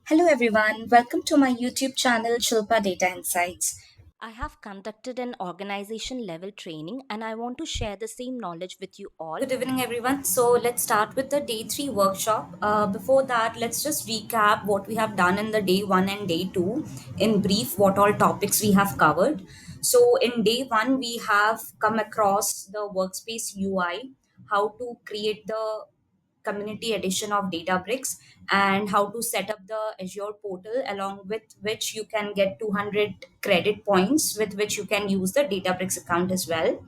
Hello everyone, welcome to my YouTube channel Shilpa Data Insights. I have conducted an organization level training and I want to share the same knowledge with you all. Good evening everyone. So let's start with the day 3 workshop. Before that, let's just recap what we have done in the day 1 and day 2 in brief, what all topics we have covered. So in day 1, we have come across the workspace UI, how to create the community edition of Databricks and how to set up the Azure portal along with which you can get 200 credit points with which you can use the Databricks account as well.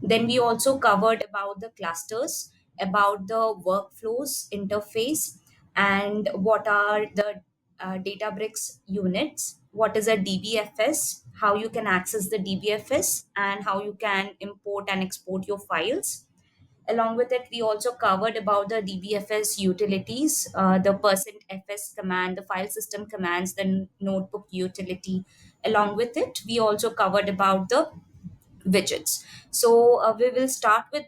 Then we also covered about the clusters, about the workflows interface, and what are the Databricks units, what is a DBFS, how you can access the DBFS, and how you can import and export your files. Along with it, we also covered about the DBFS utilities, the %fs command, the file system commands, the notebook utility. Along with it, we also covered about the widgets. So we will start with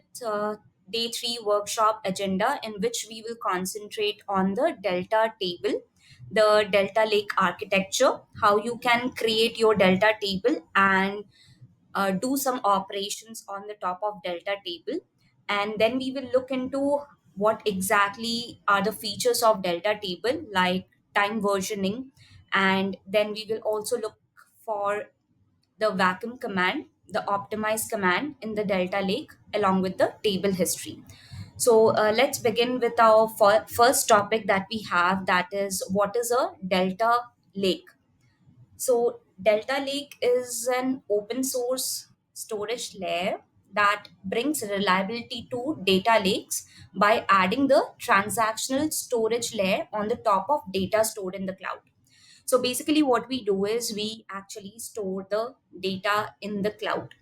day 3 workshop agenda, in which we will concentrate on the Delta table, the Delta Lake architecture, how you can create your Delta table and do some operations on the top of Delta table. And then we will look into what exactly are the features of Delta table, like time versioning. And then we will also look for the vacuum command, the optimize command in the Delta Lake, along with the table history. So let's begin with our first topic that we have, that is what is a Delta Lake. So Delta Lake is an open source storage layer that brings reliability to data lakes by adding the transactional storage layer on the top of data stored in the cloud. So basically, what we do is we actually store the data in the cloud.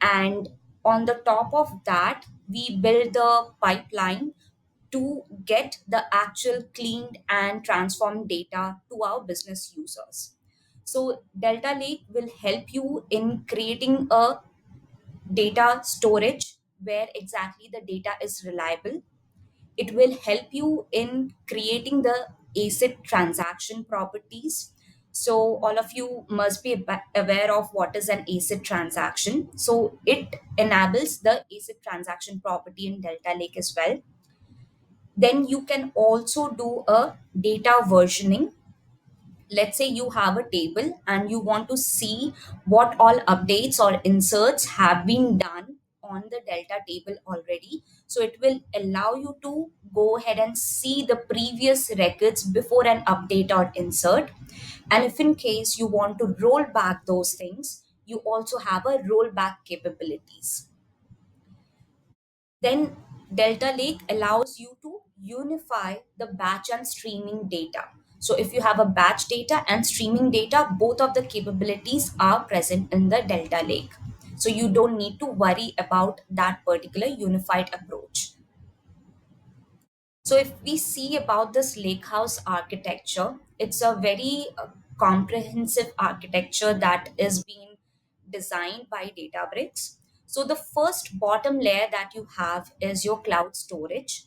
And on the top of that, we build the pipeline to get the actual cleaned and transformed data to our business users. So, Delta Lake will help you in creating a data storage where exactly the data is reliable. It will help you in creating the ACID transaction properties. So, all of you must be aware of what is an ACID transaction. So, it enables the ACID transaction property in Delta Lake as well. Then you can also do a data versioning. Let's say you have a table and you want to see what all updates or inserts have been done on the Delta table already. So it will allow you to go ahead and see the previous records before an update or insert. And if in case you want to roll back those things, you also have a rollback capabilities. Then Delta Lake allows you to unify the batch and streaming data. So if you have a batch data and streaming data, both of the capabilities are present in the Delta Lake. So you don't need to worry about that particular unified approach. So if we see about this lakehouse architecture, it's a very comprehensive architecture that is being designed by Databricks. So the first bottom layer that you have is your cloud storage,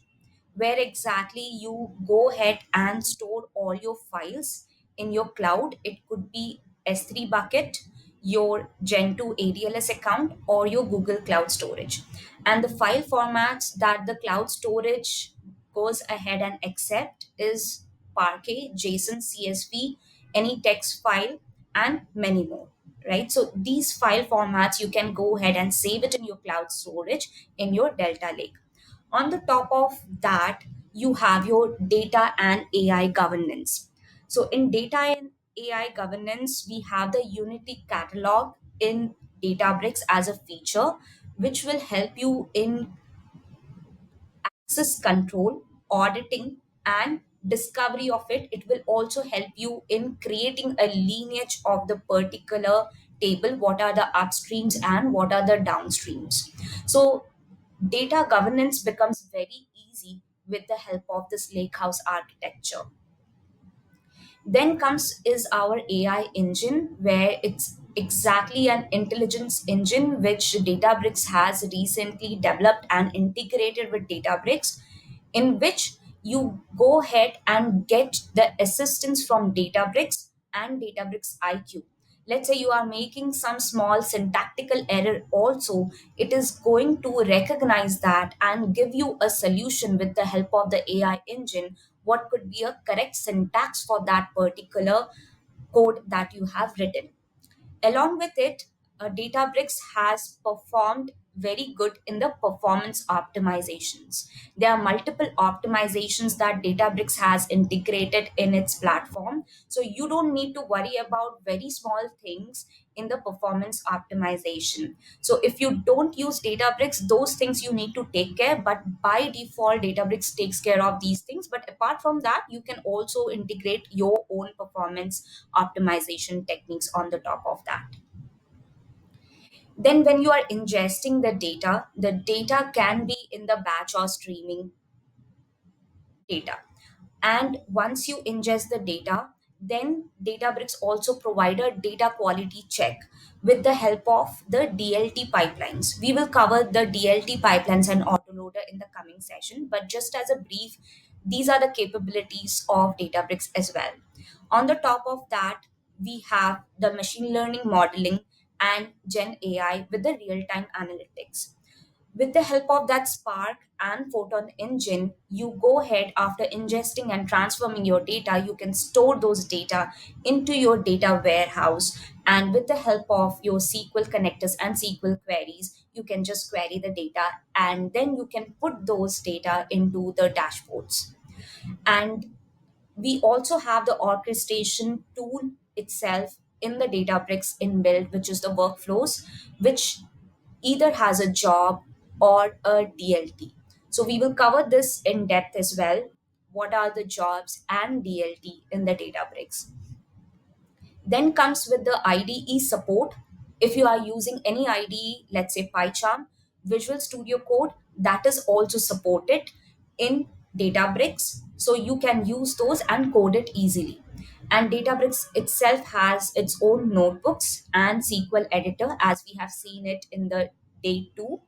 where exactly you go ahead and store all your files in your cloud. It could be S3 bucket, your Gen 2 ADLS account, or your Google Cloud Storage. And the file formats that the cloud storage goes ahead and accept is Parquet, JSON, CSV, any text file, and many more. Right? So these file formats you can go ahead and save it in your cloud storage in your Delta Lake. On the top of that, you have your data and AI governance. So in data and AI governance, we have the Unity catalog in Databricks as a feature, which will help you in access control, auditing, and discovery of it. It will also help you in creating a lineage of the particular table, what are the upstreams and what are the downstreams. So data governance becomes very easy with the help of this lakehouse architecture. Then comes is our AI engine, where it's exactly an intelligence engine which Databricks has recently developed and integrated with Databricks, in which you go ahead and get the assistance from Databricks and Databricks IQ. Let's say you are making some small syntactical error also, it is going to recognize that and give you a solution with the help of the AI engine, what could be a correct syntax for that particular code that you have written. Along with it, Databricks has performed very good in the performance optimizations. There are multiple optimizations that Databricks has integrated in its platform. So you don't need to worry about very small things in the performance optimization. So if you don't use Databricks, those things you need to take care, but by default, Databricks takes care of these things. But apart from that, you can also integrate your own performance optimization techniques on the top of that. Then, when you are ingesting the data can be in the batch or streaming data. And once you ingest the data, then Databricks also provide a data quality check with the help of the DLT pipelines. We will cover the DLT pipelines and autoloader in the coming session, but just as a brief, these are the capabilities of Databricks as well. On the top of that, we have the machine learning modeling and Gen AI with the real time analytics. With the help of that Spark and Photon engine, you go ahead after ingesting and transforming your data, you can store those data into your data warehouse. And with the help of your SQL connectors and SQL queries, you can just query the data and then you can put those data into the dashboards. And we also have the orchestration tool itself in the Databricks inbuilt, which is the workflows, which either has a job or a DLT. So we will cover this in depth as well. What are the jobs and DLT in the Databricks? Then comes with the IDE support. If you are using any IDE, let's say PyCharm, Visual Studio Code, that is also supported in Databricks. So you can use those and code it easily. And Databricks itself has its own notebooks and SQL editor, as we have seen it in the day two.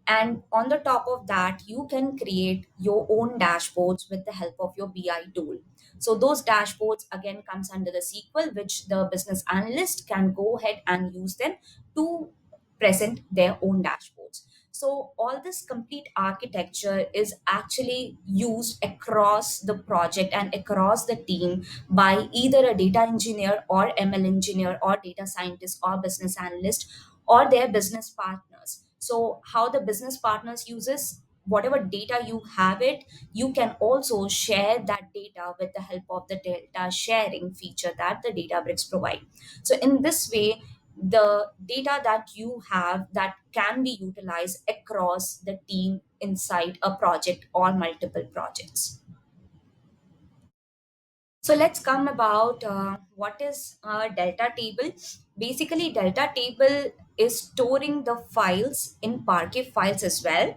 And on the top of that, you can create your own dashboards with the help of your BI tool. So those dashboards again comes under the SQL, which the business analyst can go ahead and use them to present their own dashboards. So all this complete architecture is actually used across the project and across the team by either a data engineer or ML engineer or data scientist or business analyst or their business partners. So how the business partners uses whatever data you have it, you can also share that data with the help of the data sharing feature that the Databricks provide. So in this way, the data that you have that can be utilized across the team inside a project or multiple projects. So let's come about what is a delta table. Basically, delta table is storing the files in Parquet files as well.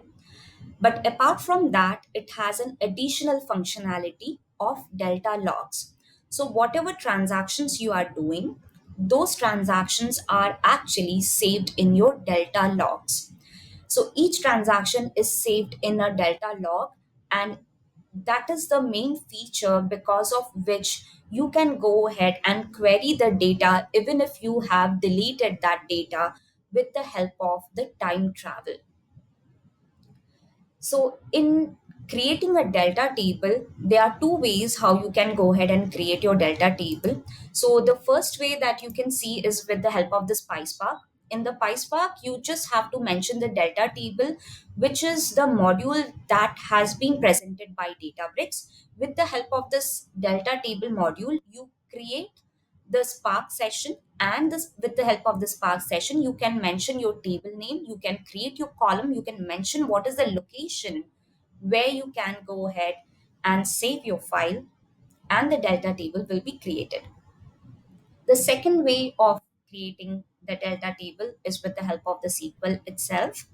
But apart from that, it has an additional functionality of delta logs. So whatever transactions you are doing, those transactions are actually saved in your delta logs. So each transaction is saved in a delta log, and that is the main feature because of which you can go ahead and query the data even if you have deleted that data with the help of the time travel. So, in creating a delta table, there are two ways how you can go ahead and create your delta table. So, the first way that you can see is with the help of this PySpark. In the PySpark, you just have to mention the delta table, which is the module that has been presented by Databricks. With the help of this delta table module, you create the Spark session, and this with the help of the Spark session you can mention your table name, you can create your column, you can mention what is the location where you can go ahead and save your file, and the delta table will be created. The second way of creating the delta table is with the help of the SQL itself.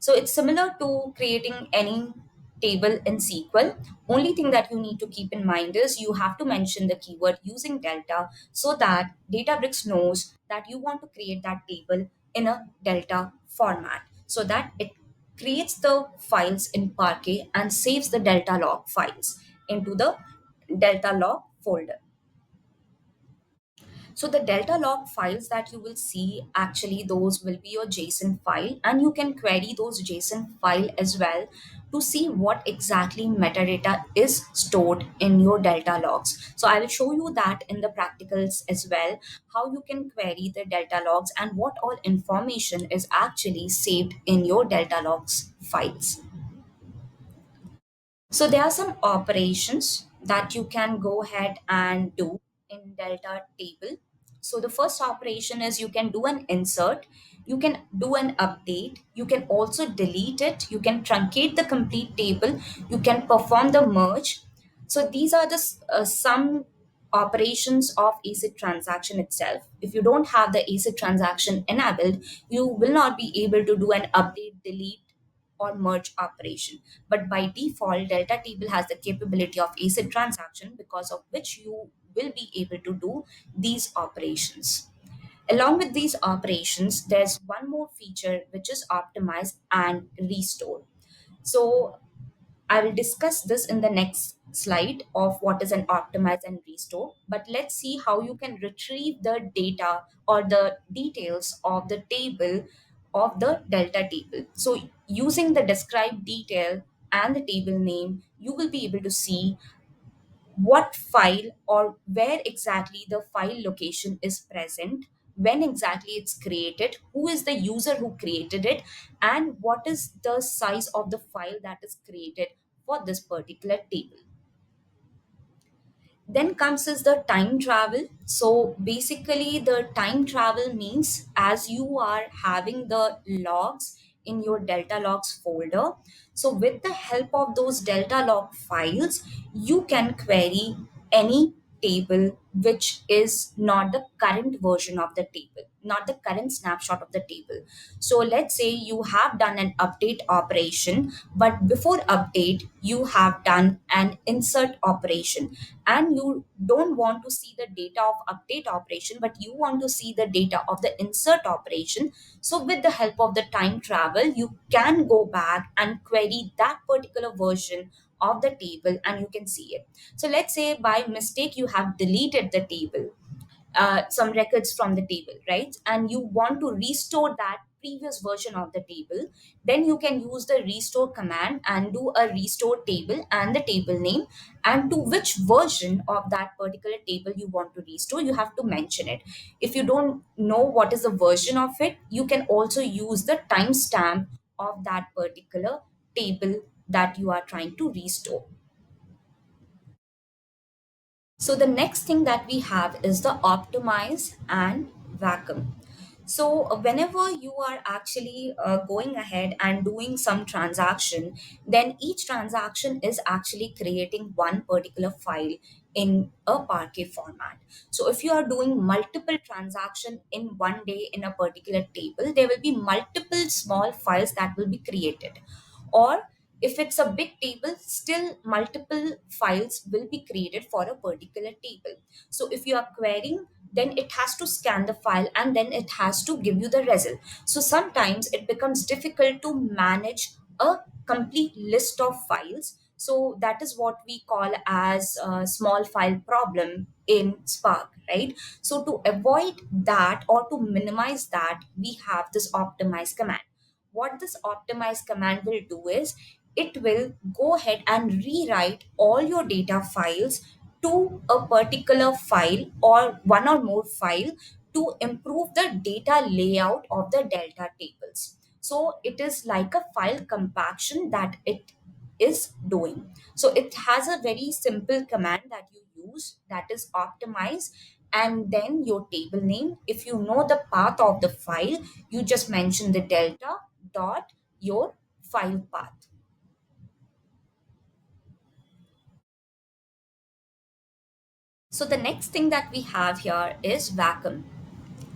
So it's similar to creating any table in SQL. Only thing that you need to keep in mind is you have to mention the keyword using delta so that Databricks knows that you want to create that table in a delta format so that it creates the files in Parquet and saves the delta log files into the delta log folder. So the delta log files that you will see, actually those will be your JSON file, and you can query those JSON file as well to see what exactly metadata is stored in your delta logs. So I will show you that in the practicals as well, how you can query the delta logs and what all information is actually saved in your delta logs files. So there are some operations that you can go ahead and do in Delta table. So the first operation is you can do an insert, you can do an update, you can also delete it, you can truncate the complete table, you can perform the merge. So these are the some operations of ACID transaction itself. If you don't have the ACID transaction enabled, you will not be able to do an update, delete, or merge operation. But by default, Delta table has the capability of ACID transaction, because of which you will be able to do these operations. Along with these operations, there's one more feature which is optimize and restore. So I will discuss this in the next slide of what is an optimize and restore. But let's see how you can retrieve the data or the details of the table of the delta table. So using the describe detail and the table name, you will be able to see what file or where exactly the file location is present, when exactly it's created, who is the user who created it, and what is the size of the file that is created for this particular table. Then comes is the time travel. So basically the time travel means, as you are having the logs in your delta logs folder, so with the help of those delta log files, you can query any table which is not the current version of the table, not the current snapshot of the table. So let's say you have done an update operation, but before update you have done an insert operation, and you don't want to see the data of update operation, but you want to see the data of the insert operation. So with the help of the time travel, you can go back and query that particular version of the table and you can see it. So let's say by mistake you have deleted the table, some records from the table, right? And you want to restore that previous version of the table, then you can use the restore command and do a restore table and the table name, and to which version of that particular table you want to restore, you have to mention it. If you don't know what is the version of it, you can also use the timestamp of that particular table that you are trying to restore. So the next thing that we have is the optimize and vacuum. So whenever you are actually going ahead and doing some transaction, then each transaction is actually creating one particular file in a Parquet format. So if you are doing multiple transaction in one day in a particular table, there will be multiple small files that will be created. Or if it's a big table, still multiple files will be created for a particular table. So if you are querying, then it has to scan the file and then it has to give you the result. So sometimes it becomes difficult to manage a complete list of files. So that is what we call as a small file problem in Spark, right? So to avoid that or to minimize that, we have this optimize command. What this optimize command will do is, it will go ahead and rewrite all your data files to a particular file or one or more file to improve the data layout of the delta tables. So it is like a file compaction that it is doing. So it has a very simple command that you use, that is optimize, and then your table name. If you know the path of the file, you just mention the delta dot your file path. So the next thing that we have here is vacuum.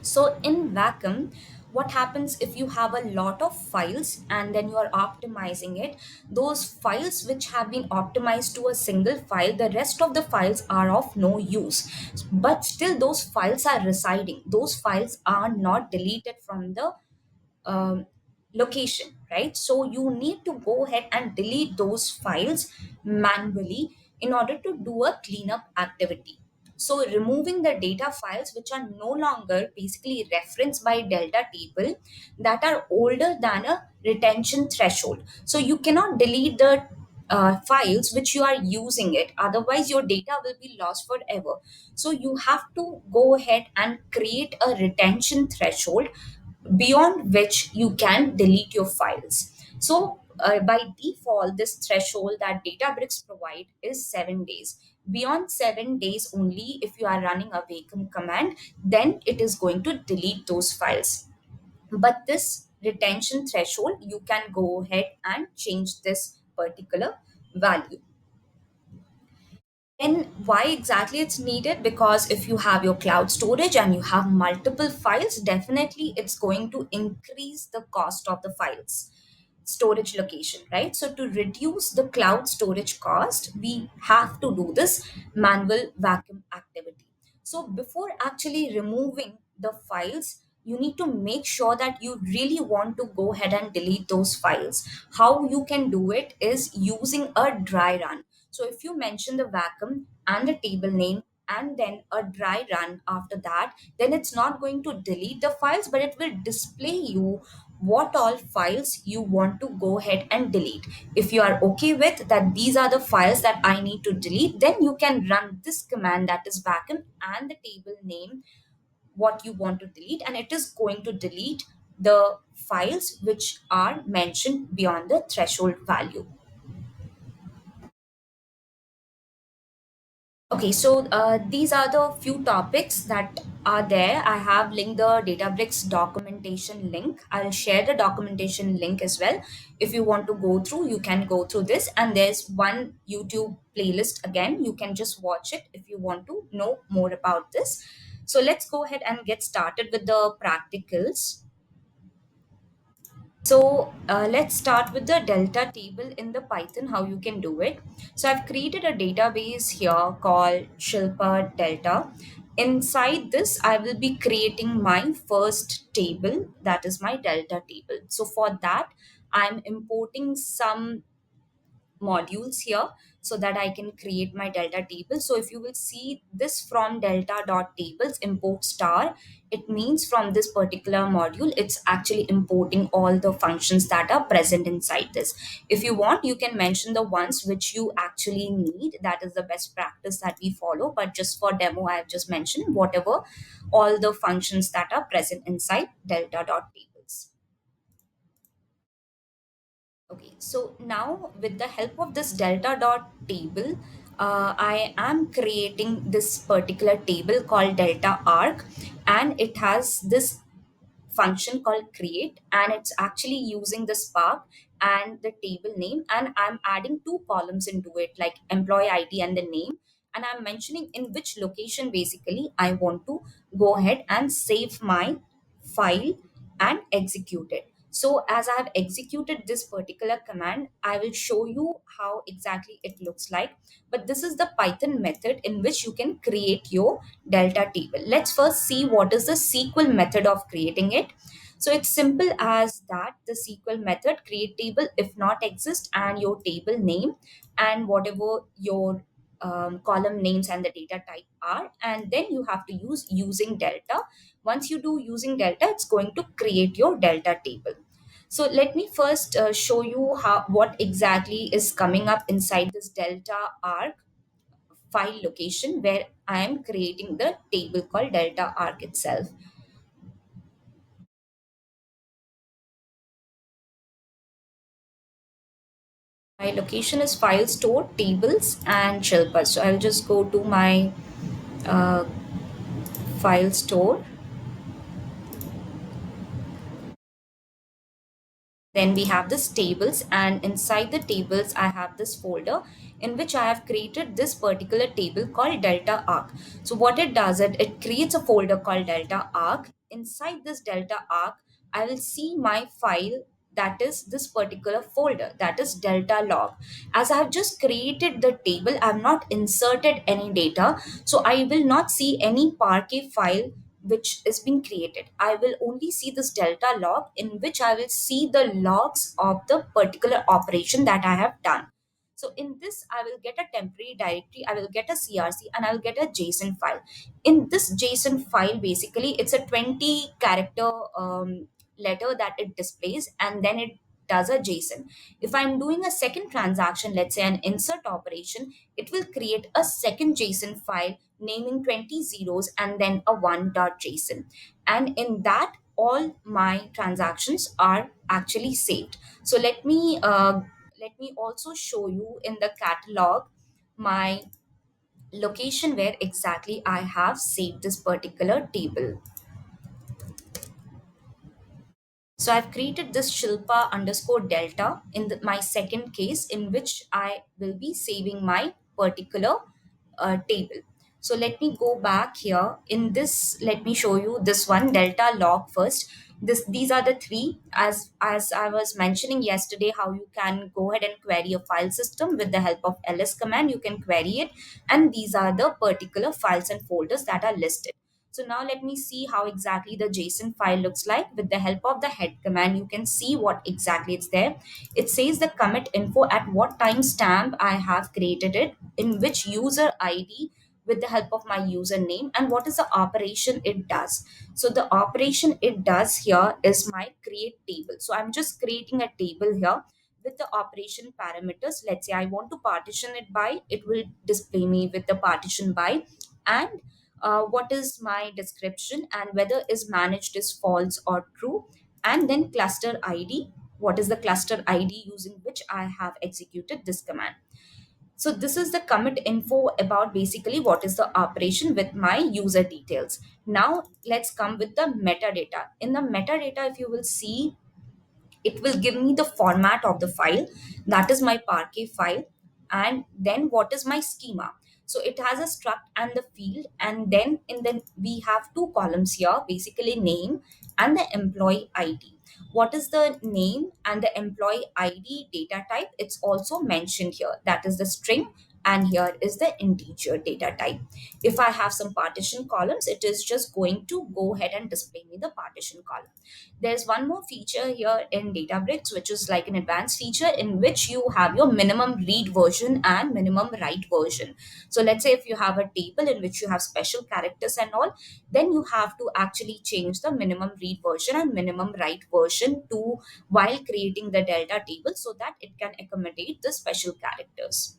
So in vacuum, what happens if you have a lot of files and then you are optimizing it? Those files which have been optimized to a single file, the rest of the files are of no use. But still those files are residing. Those files are not deleted from the um, location. right? So you need to go ahead and delete those files manually in order to do a cleanup activity. So removing the data files which are no longer basically referenced by delta table, that are older than a retention threshold. So you cannot delete the files which you are using it, otherwise your data will be lost forever. So you have to go ahead and create a retention threshold beyond which you can delete your files. So by default, this threshold that Databricks provide is 7 days. Beyond 7 days only, if you are running a vacuum command, then it is going to delete those files. But this retention threshold, you can go ahead and change this particular value. And why exactly it's needed? Because if you have your cloud storage and you have multiple files, definitely it's going to increase the cost of the files storage location, right? So to reduce the cloud storage cost, we have to do this manual vacuum activity. So before actually removing the files, you need to make sure that you really want to go ahead and delete those files. How you can do it is using a dry run. So if you mention the vacuum and the table name and then a dry run after that, then it's not going to delete the files, but it will display you what all files you want to go ahead and delete. If you are okay with that, these are the files that I need to delete, then you can run this command, that is vacuum and the table name, what you want to delete, and it is going to delete the files which are mentioned beyond the threshold value. Okay, so these are the few topics that are there. I have linked the Databricks documentation link. I'll share the documentation link as well. If you want to go through, you can go through this. And there's one YouTube playlist again. You can just watch it if you want to know more about this. So let's go ahead and get started with the practicals. So let's start with the delta table in the Python, how you can do it. So I've created a database here called Shilpa Delta. Inside this, I will be creating my first table, that is my delta table. So for that, I'm importing some modules here so that I can create my delta table. So if you will see this from delta dot tables import star, it means from this particular module, it's actually importing all the functions that are present inside this. If you want, you can mention the ones which you actually need. That is the best practice that we follow. But just for demo, I have just mentioned whatever all the functions that are present inside delta dot tables. Okay, so now with the help of this delta dot table, I am creating this particular table called delta arc, and it has this function called create, and it's actually using the spark and the table name, and I'm adding two columns into it like employee ID and the name, and I'm mentioning in which location basically I want to go ahead and save my file and execute it. So as I have executed this particular command, I will show you how exactly it looks like. But this is the Python method in which you can create your delta table. Let's first see what is the SQL method of creating it. So it's simple as that. The SQL method create table if not exist, and your table name and whatever your column names and the data type are, and then you have to use using delta. Once you do using delta, it's going to create your delta table. So let me first show you how what exactly is coming up inside this delta arc file location where I am creating the table called delta arc itself. My location is file store, tables, and Shilpa. So I'll just go to my uh, file store. Then we have this tables, and inside the tables, I have this folder in which I have created this particular table called Delta Arc. So what it does, it creates a folder called Delta Arc. Inside this Delta Arc, I will see my file, that is this particular folder, that is Delta Log. As I have just created the table, I have not inserted any data, so I will not see any Parquet file which is being created. I will only see this delta log in which I will see the logs of the particular operation that I have done. So in this, I will get a temporary directory, I will get a CRC, and I will get a JSON file. In this JSON file, basically, it's a 20 character letter that it displays, and then it does a JSON. If I'm doing a second transaction, let's say an insert operation, it will create a second JSON file naming 20 zeros and then a 1.json. And in that, all my transactions are actually saved. So let me also show you in the catalog my location where exactly I have saved this particular table. So I've created this Shilpa underscore delta in my second case, in which I will be saving my particular table. So let me go back here in this. Let me show you this one delta log first. These are the three, as I was mentioning yesterday, how you can go ahead and query a file system with the help of ls command. You can query it, and these are the particular files and folders that are listed. So now let me see how exactly the JSON file looks like. With the help of the head command, you can see what exactly it's there. It says the commit info, at what timestamp I have created it, in which user ID, with the help of my username, and what is the operation it does. So the operation it does here is my create table. So I'm just creating a table here with the operation parameters. Let's say I want to partition it by, it will display me with the partition by, and what is my description, and whether is managed is false or true, and then cluster id, what is the cluster id using which I have executed this command. So this is the commit info about basically what is the operation with my user details. Now let's come with the metadata. In the metadata, if you will see, it will give me the format of the file, that is my parquet file, and then what is my schema. So it has a struct and the field, and then in the we have two columns here, basically name and the employee id. What is the name and the employee id data type? It's also mentioned here, that is the string, and here is the integer data type. If I have some partition columns, it is just going to go ahead and display me the partition column. There's one more feature here in Databricks, which is like an advanced feature in which you have your minimum read version and minimum write version. So let's say if you have a table in which you have special characters and all, then you have to actually change the minimum read version and minimum write version to while creating the delta table, so that it can accommodate the special characters.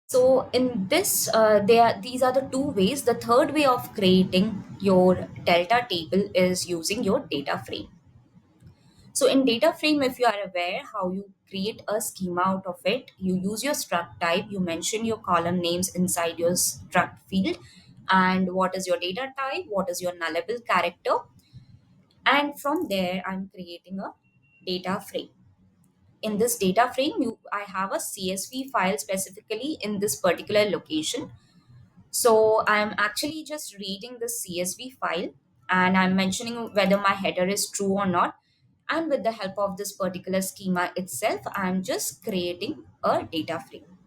So in this, these are the two ways. The third way of creating your delta table is using your data frame. So in data frame, if you are aware how you create a schema out of it, you use your struct type, you mention your column names inside your struct field, and what is your data type, what is your nullable character, and from there I'm creating a data frame. In this data frame, I have a CSV file specifically in this particular location. So I'm actually just reading the CSV file, and I'm mentioning whether my header is true or not. And with the help of this particular schema itself, I'm just creating a data frame.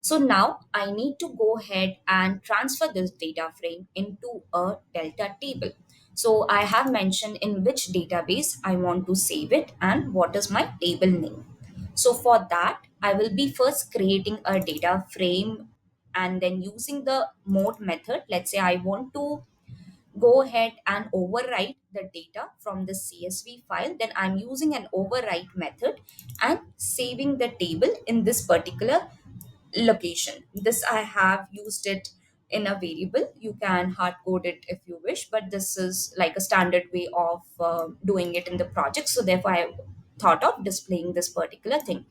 So now I need to go ahead and transfer this data frame into a delta table. So I have mentioned in which database I want to save it and what is my table name. So for that, I will be first creating a data frame, and then using the mode method. Let's say I want to go ahead and overwrite the data from the CSV file, then I'm using an overwrite method and saving the table in this particular location. This I have used it in a variable. You can hard code it if you wish, but this is like a standard way of doing it in the project. So therefore, I thought of displaying this particular thing.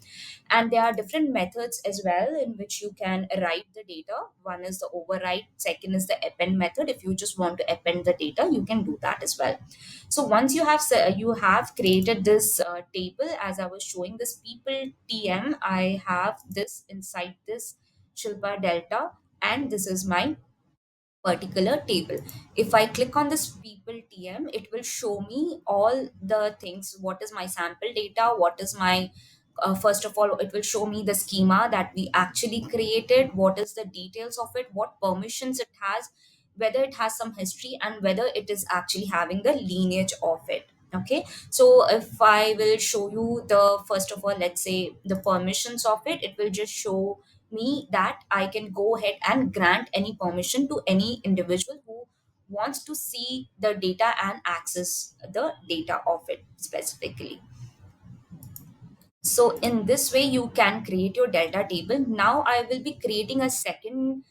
And there are different methods as well in which you can write the data. One is the overwrite, second is the append method. If you just want to append the data, you can do that as well. So once you have created this table, as I was showing this people tm, I have this inside this Shilpa delta, and this is my particular table. If I click on this people tm, it will show me all the things. What is my sample data, what is my first of all, it will show me the schema that we actually created, what is the details of it, what permissions it has, whether it has some history and whether it is actually having the lineage of it. Okay, so if I will show you the, first of all, let's say the permissions of it, it will just show me that I can go ahead and grant any permission to any individual who wants to see the data and access the data of it specifically. So in this way, you can create your delta table. Now I will be creating a second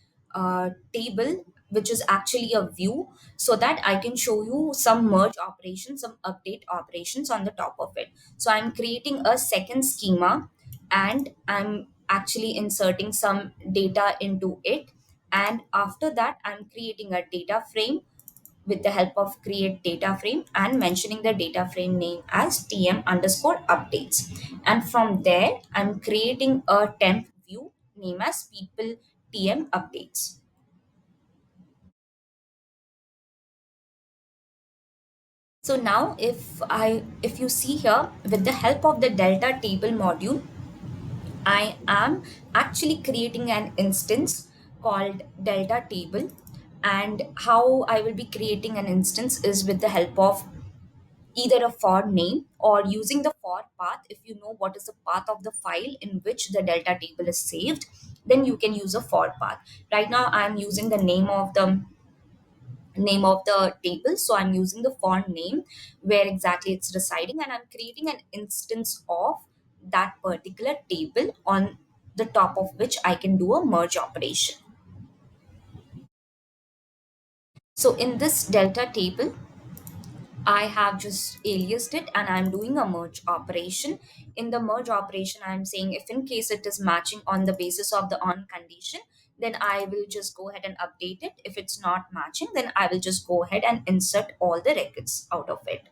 table, which is actually a view, so that I can show you some merge operations, some update operations on the top of it. So I'm creating a second schema, and I'm actually inserting some data into it. And after that, I'm creating a data frame with the help of create data frame and mentioning the data frame name as tm underscore updates. And from there, I'm creating a temp view name as people tm updates. So now if you see here, with the help of the delta table module, I am actually creating an instance called delta table. And how I will be creating an instance is with the help of either a for name or using the for path. If you know what is the path of the file in which the delta table is saved, then you can use a for path. Right now I'm using the name of the table, so I'm using the for name where exactly it's residing, and I'm creating an instance of that particular table on the top of which I can do a merge operation. So in this delta table, I have just aliased it and I'm doing a merge operation. In the merge operation, I'm saying if in case it is matching on the basis of the on condition, then I will just go ahead and update it. If it's not matching, then I will just go ahead and insert all the records out of it.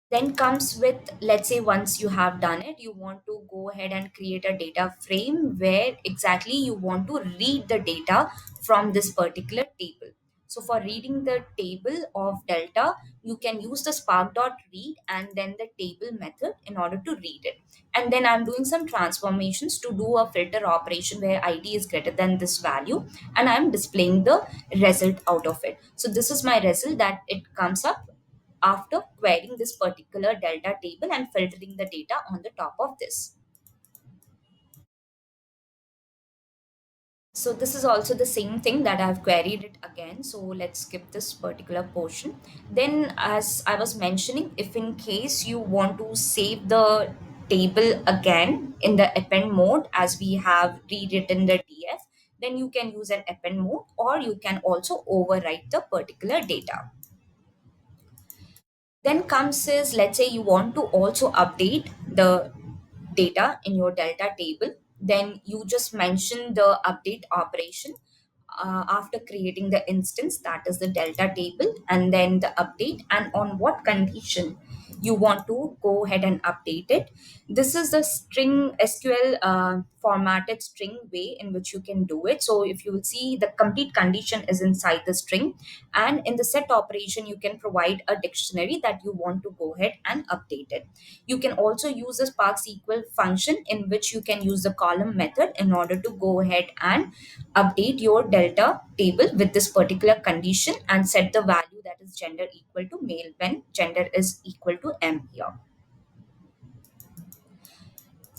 Then comes with, let's say once you have done it, you want to go ahead and create a data frame where exactly you want to read the data from this particular table. So for reading the table of delta, you can use the spark.read and then the table method in order to read it. And then I'm doing some transformations to do a filter operation where id is greater than this value, and I'm displaying the result out of it. So this is my result that it comes up after querying this particular delta table and filtering the data on the top of this. So this is also the same thing that I've queried it again. So let's skip this particular portion. Then, as I was mentioning, if in case you want to save the table again in the append mode as we have rewritten the df, then you can use an append mode, or you can also overwrite the particular data. Then comes is, let's say you want to also update the data in your delta table, then you just mention the update operation after creating the instance, that is the delta table, and then the update and on what condition you want to go ahead and update it. This is the string SQL formatted string way in which you can do it. So if you will see, the complete condition is inside the string, and in the set operation you can provide a dictionary that you want to go ahead and update it. You can also use the spark sql function in which you can use the column method in order to go ahead and update your delta table with this particular condition and set the value that is gender equal to male when gender is equal to m here.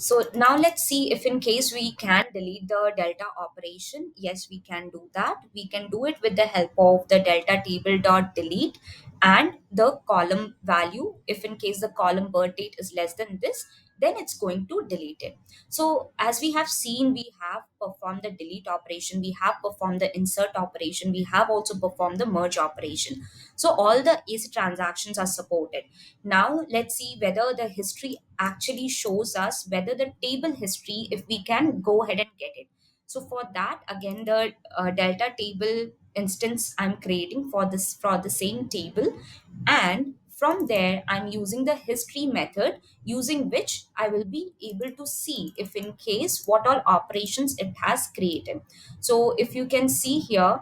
So now let's see if in case we can delete the delta operation. Yes, we can do that. We can do it with the help of the delta table dot delete and the column value. If in case the column birth date is less than this, then it's going to delete it. So as we have seen, we have performed the delete operation, we have performed the insert operation, we have also performed the merge operation. So all the AC transactions are supported. Now let's see whether the history actually shows us whether the table history, if we can go ahead and get it. So for that, again, the delta table instance I'm creating for the same table, and from there I'm using the history method using which I will be able to see if in case what all operations it has created. So if you can see here,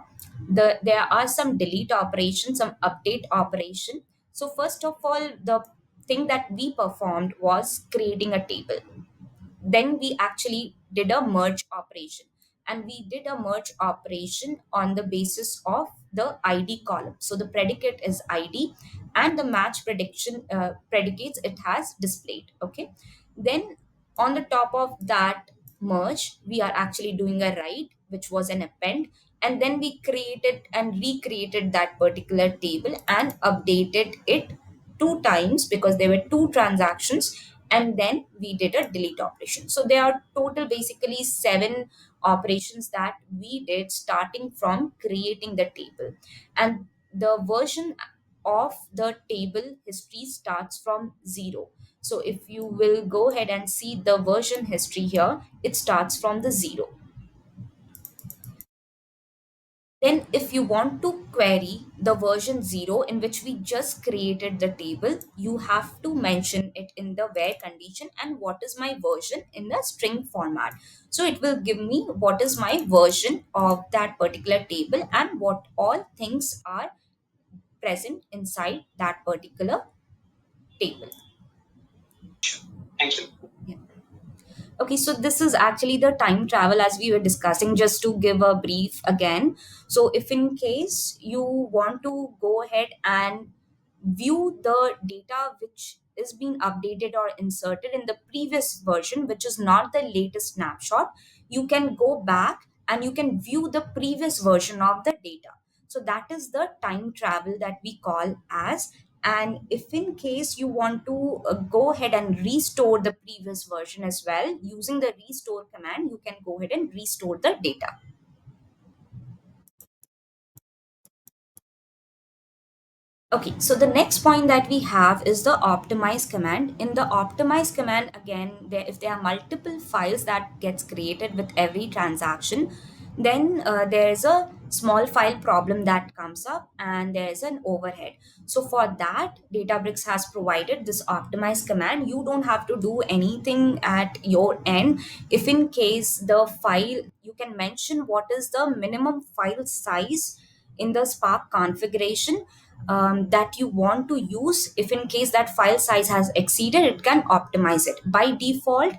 there are some delete operation, some update operation. So first of all, the thing that we performed was creating a table. Then we actually did a merge operation. and we did a merge operation on the basis of the ID column. So the predicate is ID, and the match prediction predicates it has displayed. Okay, then on the top of that merge, we are actually doing a write, which was an append, and then we created and recreated that particular table and updated it two times because there were two transactions, and then we did a delete operation. So there are total basically seven operations that we did starting from creating the table. And the version of the table history starts from 0. So if you will go ahead and see the version history here, it starts from the 0. Then, if you want to query the version 0 in which we just created the table, you have to mention it in the where condition and what is my version in the string format. So, it will give me what is my version of that particular table and what all things are present inside that particular table. Thank you. Yeah. Okay, so this is actually the time travel as we were discussing, just to give a brief again. So, if in case you want to go ahead and view the data which is being updated or inserted in the previous version, which is not the latest snapshot, you can go back and you can view the previous version of the data. So, that is the time travel that we call as. And if in case you want to go ahead and restore the previous version as well, using the restore command, you can go ahead and restore the data. Okay, so the next point that we have is the optimize command. In the optimize command, again, if there are multiple files that gets created with every transaction, then there's a small file problem that comes up and there's an overhead. So for that, Databricks has provided this optimize command. You don't have to do anything at your end. If in case the file, you can mention what is the minimum file size in the Spark configuration that you want to use. If in case that file size has exceeded, it can optimize it by default.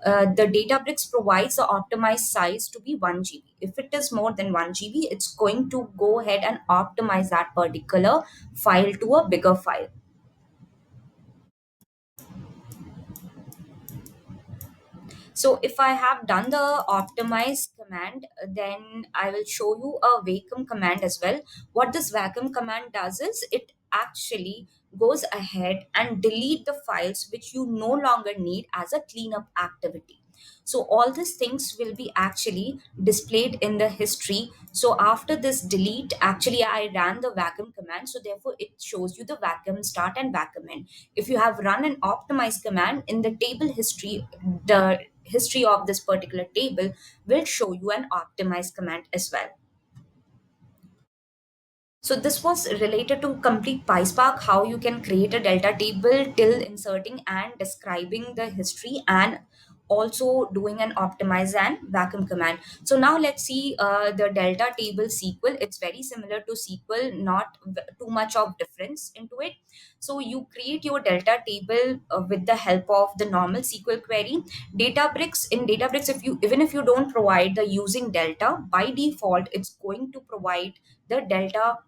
The Databricks provides the optimized size to be 1 GB. If it is more than 1 GB, it's going to go ahead and optimize that particular file to a bigger file. So if I have done the optimize command, then I will show you a vacuum command as well. What this vacuum command does is it actually goes ahead and delete the files which you no longer need as a cleanup activity. So all these things will be actually displayed in the history. So after this delete, actually I ran the vacuum command. So therefore it shows you the vacuum start and vacuum end. If you have run an optimize command in the table history, the history of this particular table will show you an optimize command as well. So this was related to complete PySpark, how you can create a delta table till inserting and describing the history and also doing an optimize and vacuum command. So now let's see the delta table SQL. It's very similar to SQL, not too much of difference into it. So you create your delta table with the help of the normal SQL query. Databricks, if you even if you don't provide the using delta, by default, it's going to provide the delta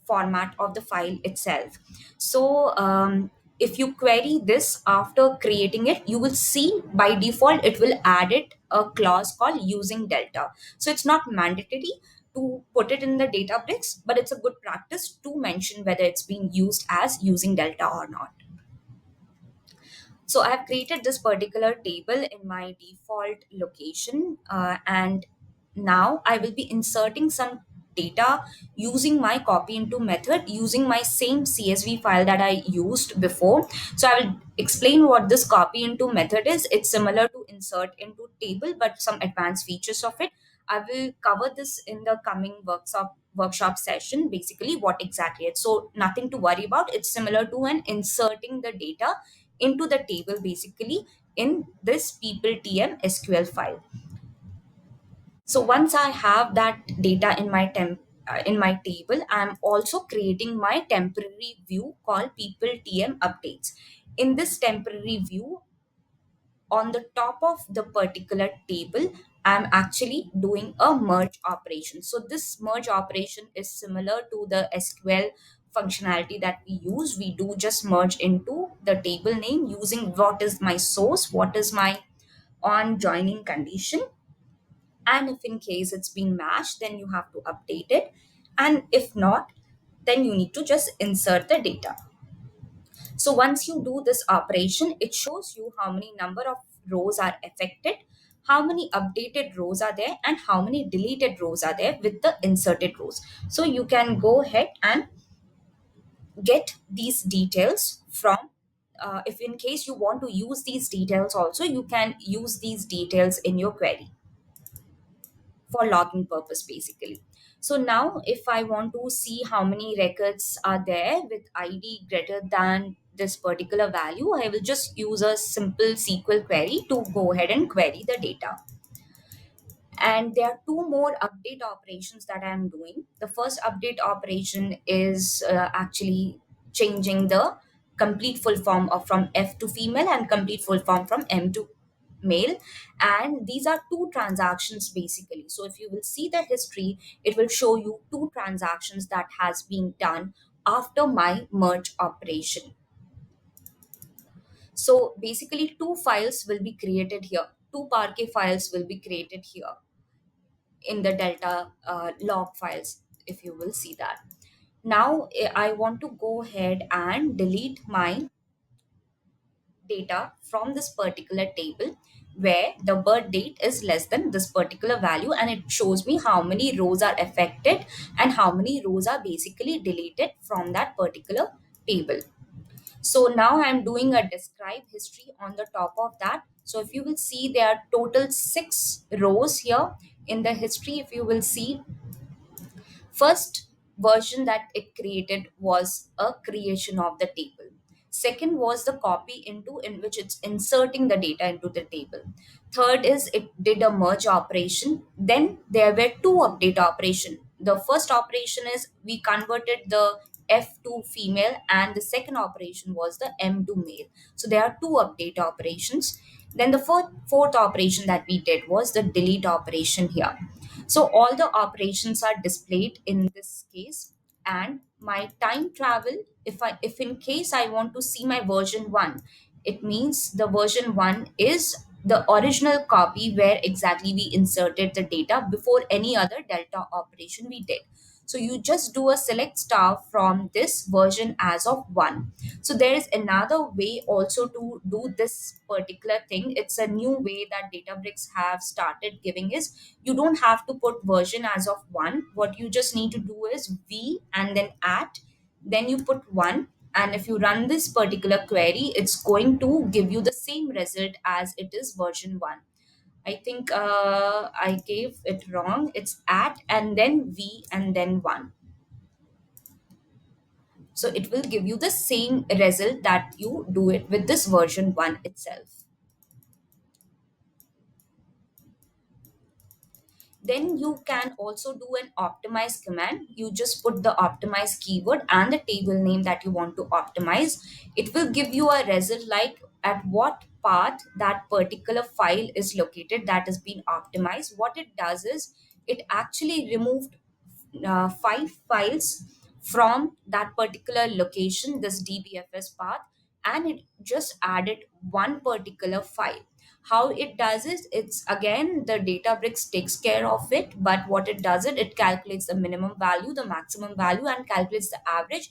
format of the file itself. So if you query this after creating it, you will see by default it will add it a clause called using delta. So it's not mandatory to put it in the Databricks, but it's a good practice to mention whether it's being used as using delta or not. So I have created this particular table in my default location, and now I will be inserting some data using my copy into method using my same CSV file that I used before. So I will explain what this copy into method is. It's similar to insert into table, but some advanced features of it. I will cover this in the coming workshop session, basically what exactly it's. So nothing to worry about. It's similar to an inserting the data into the table basically in this people tm SQL file. So once I have that data in my in my table, I'm also creating my temporary view called people tm updates. In this temporary view, on the top of the particular table, I'm actually doing a merge operation. So this merge operation is similar to the SQL functionality that we use. We do just merge into the table name using what is my source, what is my on joining condition, and if in case it's been matched, then you have to update it, and if not, then you need to just insert the data. So once you do this operation, it shows you how many number of rows are affected, how many updated rows are there, and how many deleted rows are there with the inserted rows. So you can go ahead and get these details from, if in case you want to use these details also, you can use these details in your query for logging purpose basically. So now if I want to see how many records are there with id greater than this particular value, I will just use a simple SQL query to go ahead and query the data. And there are two more update operations that I am doing. The first update operation is actually changing the complete full form of from F to female and complete full form from M to male. And these are two transactions basically. So if you will see the history, it will show you two transactions that has been done after my merge operation. So basically two files will be created here, two Parquet files will be created here in the delta log files, if you will see that. Now I want to go ahead and delete my data from this particular table where the birth date is less than this particular value, and it shows me how many rows are affected and how many rows are basically deleted from that particular table. So now I'm doing a describe history on the top of that. So if you will see, there are total 6 rows here in the history. If you will see, first version that it created was a creation of the table. Second was the copy into, in which it's inserting the data into the table. Third is it did a merge operation. Then there were two update operation. The first operation is we converted the F to female, and the second operation was the M to male. So there are two update operations. Then the fourth operation that we did was the delete operation here. So all the operations are displayed in this case, and my time travel, if in case I want to see my version 1, it means the version 1 is the original copy where exactly we inserted the data before any other delta operation we did. So you just do a select star from this version as of 1. So there is another way also to do this particular thing. It's a new way that Databricks have started giving is, you don't have to put version as of 1. What you just need to do is v and then at, then you put 1, and if you run this particular query, it's going to give you the same result as it is version 1. I think I gave it wrong. It's at and then v and then 1. So it will give you the same result that you do it with this version 1 itself. Then you can also do an optimize command. You just put the optimize keyword and the table name that you want to optimize. It will give you a result like at what path that particular file is located that has been optimized. What it does is it actually removed 5 files from that particular location, this dbfs path, and it just added one particular file. How it does is, it's again the Databricks takes care of it, but what it does it calculates the minimum value, the maximum value, and calculates the average,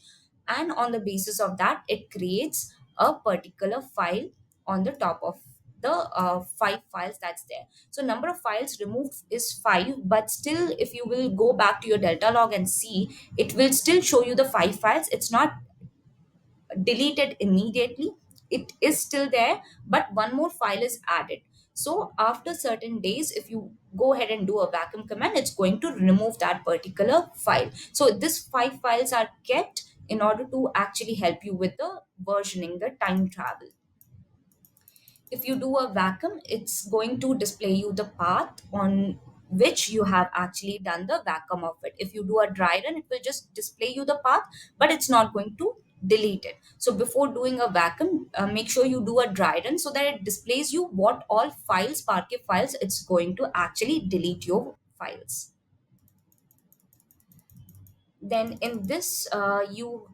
and on the basis of that it creates a particular file on the top of the 5 files that's there. So number of files removed is 5, but still if you will go back to your delta log and see, it will still show you the 5 files. It's not deleted immediately, it is still there, but one more file is added. So after certain days, if you go ahead and do a vacuum command, it's going to remove that particular file. So these 5 files are kept in order to actually help you with the versioning, the time travel. If you do a vacuum, it's going to display you the path on which you have actually done the vacuum of it. If you do a dry run, it will just display you the path, but it's not going to delete it. So before doing a vacuum, make sure you do a dry run so that it displays you what all files, Parquet files, it's going to actually delete your files. Then in this, you,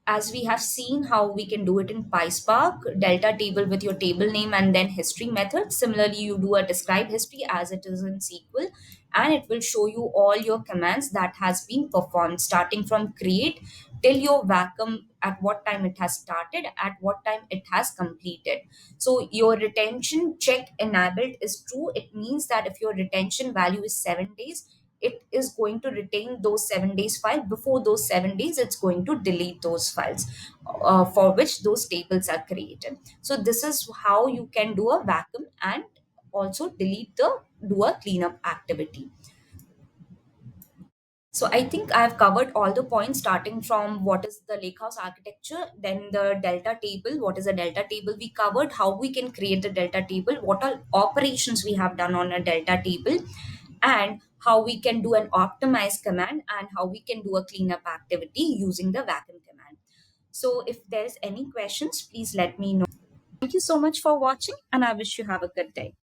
as we have seen how we can do it in PySpark, delta table with your table name and then history method. Similarly, you do a describe history as it is in SQL, and it will show you all your commands that has been performed starting from create till your vacuum, at what time it has started, at what time it has completed. So your retention check enabled is true. It means that if your retention value is 7 days, it is going to retain those 7 days file. Before those 7 days, it's going to delete those files for which those tables are created. So this is how you can do a vacuum and also delete the do a cleanup activity. So I think I've covered all the points starting from what is the lakehouse architecture, then the delta table. What is a delta table? We covered how we can create the delta table, what all operations we have done on a delta table, and how we can do an optimize command and how we can do a cleanup activity using the vacuum command. So if there's any questions, please let me know. Thank you so much for watching, and I wish you have a good day.